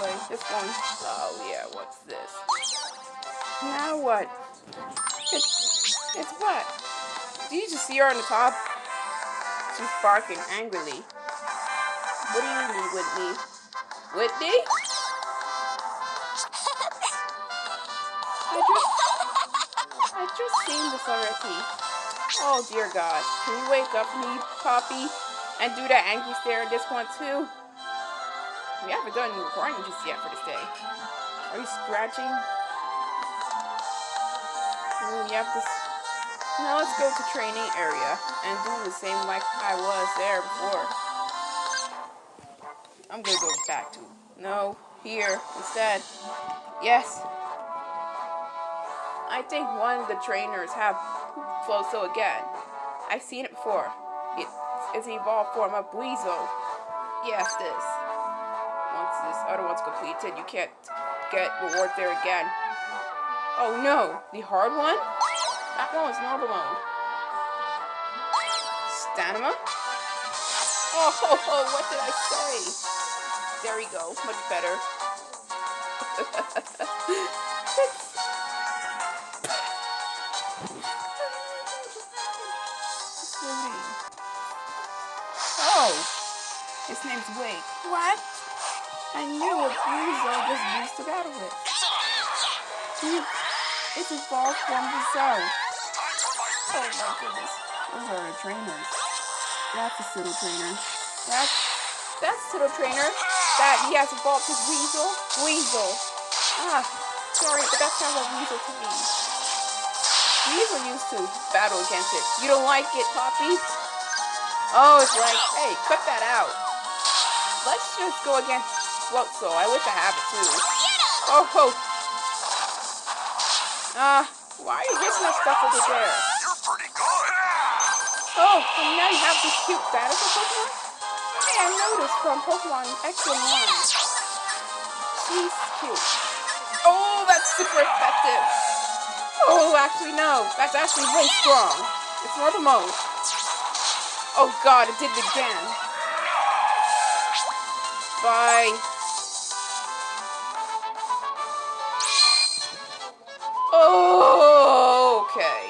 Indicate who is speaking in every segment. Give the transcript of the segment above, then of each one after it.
Speaker 1: way. This one. Oh yeah, what's this? Now what? It's what? Do you just see her on the top? She's barking angrily. What do you need, Whitney? Whitney? I just seen this already. Oh dear God. Can you wake up me, Poppy? And do that angry stare at this one too? We haven't done any recording just yet for this day. Are you scratching? You have this. Now let's go to training area and do the same like I was there before. I'm gonna go back to here instead. Yes. I think one of the trainers have Floatzel again. I've seen it before. It's an evolved form of Weasel. Yes, this. Once this other one's completed, you can't get rewards there again. Oh no, the hard one? That one was normal mode. Stamina? Oh, what did I say? There we go, much better. Oh, his name's Wake. What? I knew what Weasel just used to battle with. It's evolved from himself. Oh my goodness. Those are the trainers. That's a pseudo trainer. That's pseudo trainer. That he has evolved his Weasel. Sorry, but that sounds like Weasel to me. Weasel used to battle against it. You don't like it, Poppy? Oh, it's like, hey, cut that out. Let's just go against Floatzel. I wish I have it too. Oh. Why are you getting that stuff over there?
Speaker 2: You're pretty good.
Speaker 1: Oh, and now you have this cute dinosaur Pokemon? Hey, I noticed from Pokemon X1. She's cute. Oh, that's super effective. Oh, actually, no. That's actually way strong. It's normal mode. Oh, God, it did it again. Bye. Oh, okay.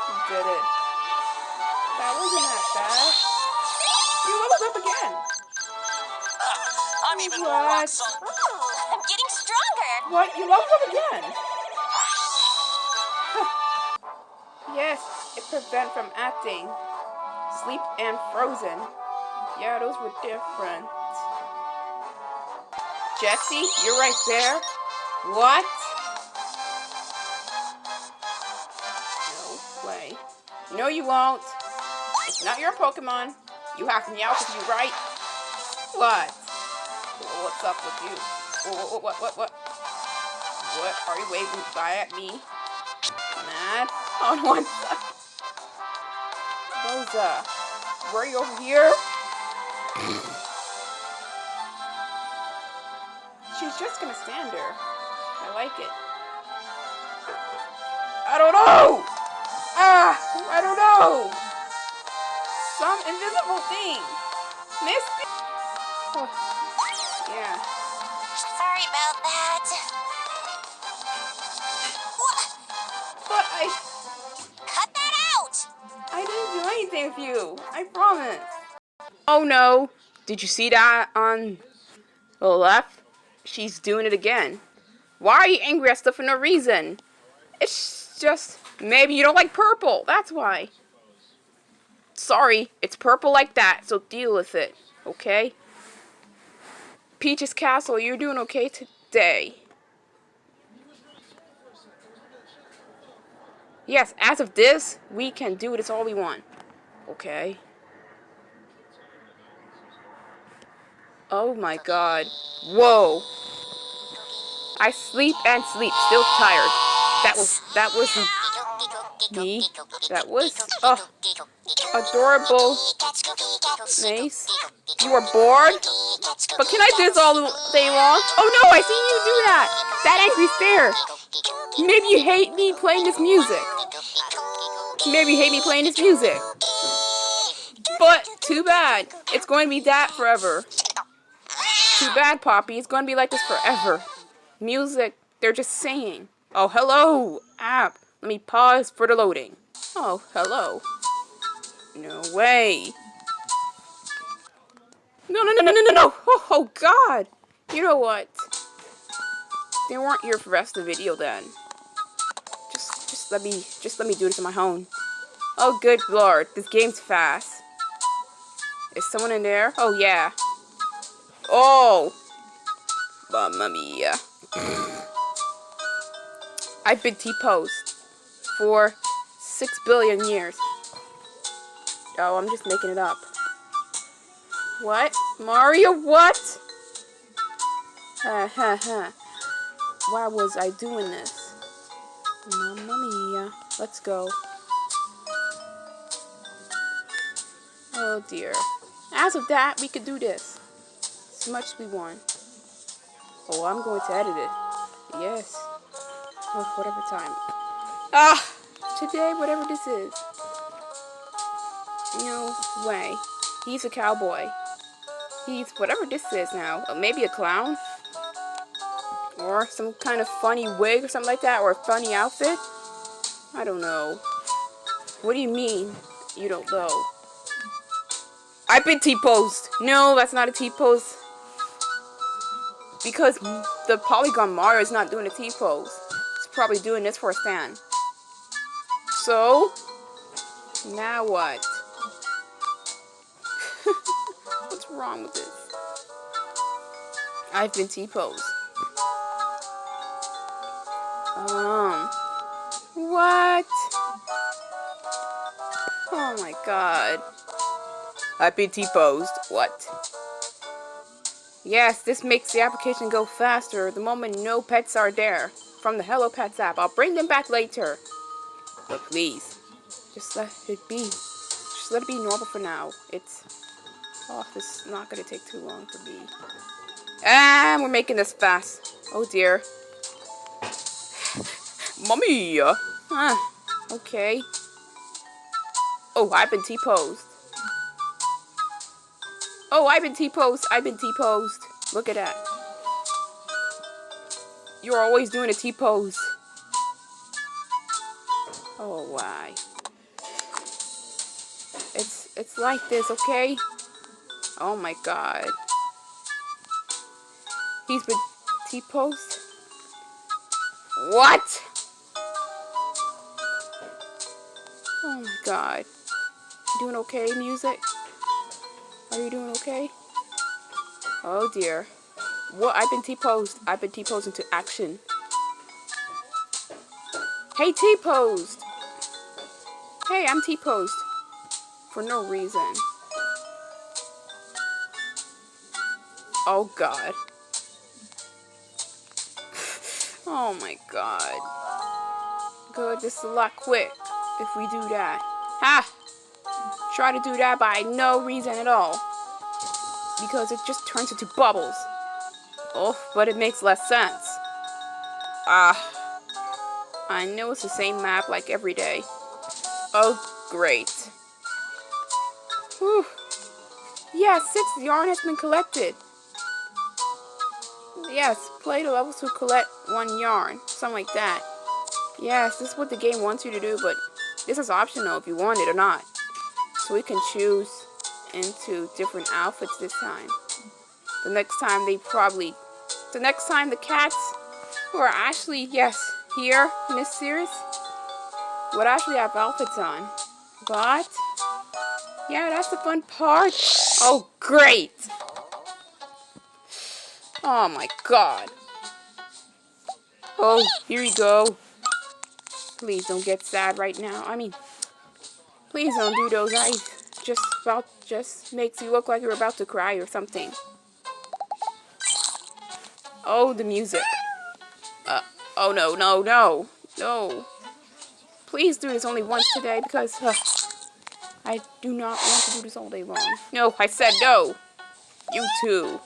Speaker 1: You did it. That wasn't that bad. You leveled up again.
Speaker 2: I'm even more awesome.
Speaker 3: Ooh, I'm getting stronger.
Speaker 1: What? You leveled up again? Yes, it prevents from acting. Sleep and frozen. Yeah, those were different. Jessie, you're right there. What? No way. No, you won't. It's not your Pokemon. You have Meowth with you, right? What? Oh, what's up with you? What? What? Are you waving by at me? Mad? On one side. Rosa, were you over here? She's just gonna stand there. I like it. I don't know! I don't know! Some invisible thing. Misty. Oh, yeah.
Speaker 3: Sorry about that.
Speaker 1: But
Speaker 3: Cut that out!
Speaker 1: I didn't do anything with you. I promise. Oh no. Did you see that on the left? She's doing it again. Why are you angry at stuff for no reason? It's just, maybe you don't like purple. That's why. Sorry, it's purple like that, so deal with it. Okay? Peach's Castle, you're doing okay today. Yes, as of this, we can do this all we want. Okay? Oh my God. Whoa. I sleep and sleep, still tired. That was me. That was adorable. Mace. You were bored? But can I do this all day long? Oh no, I see you do that! That angry stare! Maybe you hate me playing this music. Maybe you hate me playing this music. But, too bad. It's going to be that forever. Too bad, Poppy. It's gonna be like this forever. Music, they're just saying. Oh, hello, app. Let me pause for the loading. Oh, hello. No way. No. Oh, God. You know what? They weren't here for the rest of the video then. Just let me do this on my own. Oh, good lord. This game's fast. Is someone in there? Oh, yeah. Oh. Mamma mia. I've been T-posed for 6 billion years. Oh, I'm just making it up. What? Mario, what? Why was I doing this? Mamma mia. Let's go. Oh dear. As of that, we could do this. As much as we want. Oh, I'm going to edit it. Yes. Oh, whatever time. Ah! Today, whatever this is. No way. He's a cowboy. He's whatever this is now. Maybe a clown? Or some kind of funny wig or something like that? Or a funny outfit? I don't know. What do you mean? You don't know. I've been T-posed. No, that's not a T-pose. Because the Polygon Mario is not doing a T-pose. It's probably doing this for a stand. So, now what? What's wrong with this? I've been T-posed. What? Oh my god. I've been T-posed. What? Yes, this makes the application go faster the moment no pets are there. From the Hello Pets app. I'll bring them back later. But please, just let it be. Just let it be normal for now. Oh, this is not going to take too long for me. And we're making this fast. Oh dear. Mommy! Okay. Oh, I've been T-posed. Oh, I've been T-posed. I've been T-posed. Look at that. You're always doing a T-pose. Oh, why? It's like this, okay? Oh my god. He's been T-posed? What? Oh my god. You doing okay, music? Are you doing okay? Oh dear. What? I've been T-posed. I've been T-posed into action. Hey, T-posed! Hey, I'm T-posed. For no reason. Oh god. Oh my god. Good, this is a lot quick if we do that. Ha! Try to do that by no reason at all. Because it just turns into bubbles. Oh, but it makes less sense. I know it's the same map like every day. Oh, great. Whew. Yeah, 6 yarn has been collected. Yes, play the levels to collect 1 yarn. Something like that. Yes, this is what the game wants you to do, but this is optional if you want it or not. So we can choose into different outfits this time. The next time the cats who are actually, yes, here in this series would actually have outfits on. But, yeah, that's the fun part. Oh, great. Oh my god. Oh, here you go. Please don't get sad right now. I mean, please don't do those eyes. Just makes you look like you're about to cry or something. Oh, the music. Oh no. Please do this only once today because I do not want to do this all day long. No, I said no. You too.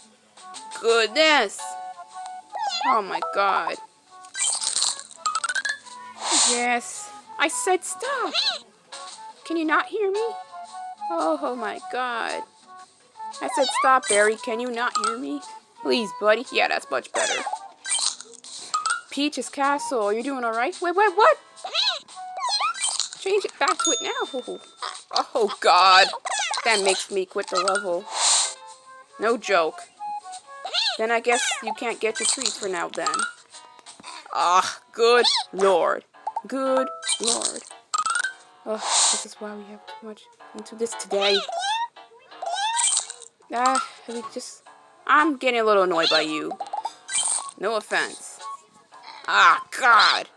Speaker 1: Goodness. Oh my god. Yes. I said stop. Can you not hear me? Oh my god. I said stop, Barry. Can you not hear me? Please, buddy. Yeah, that's much better. Peach's Castle. You're doing alright? Wait, what? Change it back to it now. Oh, God. That makes me quit the level. No joke. Then I guess you can't get your treats for now then. Ah, good Lord. Good Lord. Oh, this is why we have too much into this today. I'm getting a little annoyed by you. No offense. Ah, God.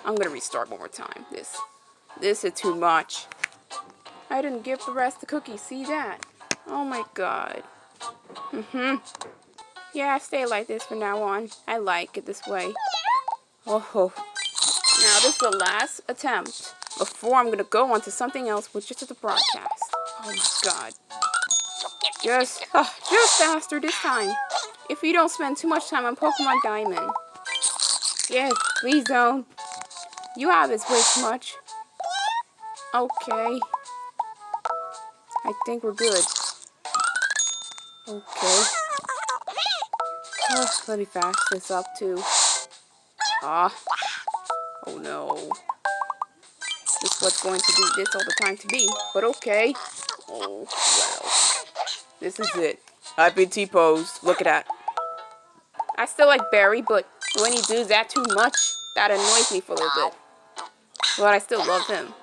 Speaker 1: I'm gonna restart one more time. This is too much. I didn't give the rest the cookies. See that? Oh my God. Yeah, stay like this from now on. I like it this way. Oh. Now this is the last attempt before I'm gonna go on to something else with just the broadcast. Oh my God. Just faster this time. If you don't spend too much time on Pokemon Diamond. Yes, please don't. You have this way too much. Okay. I think we're good. Okay. Let me fast this up too. Oh no. This is what's going to do this all the time to me. But okay. Oh, well. This is it. I've been T-posed. Look at that. I still like Barry, but when he does that too much, that annoys me for a little bit. But I still love him.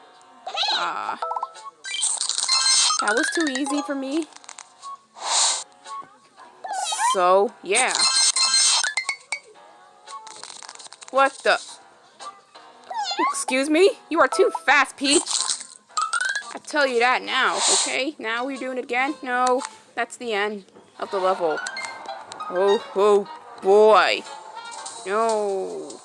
Speaker 1: That was too easy for me. So, yeah. What the? Excuse me? You are too fast, Peach. I tell you that now, okay? Now we're doing it again? No, that's the end of the level. Oh boy. No.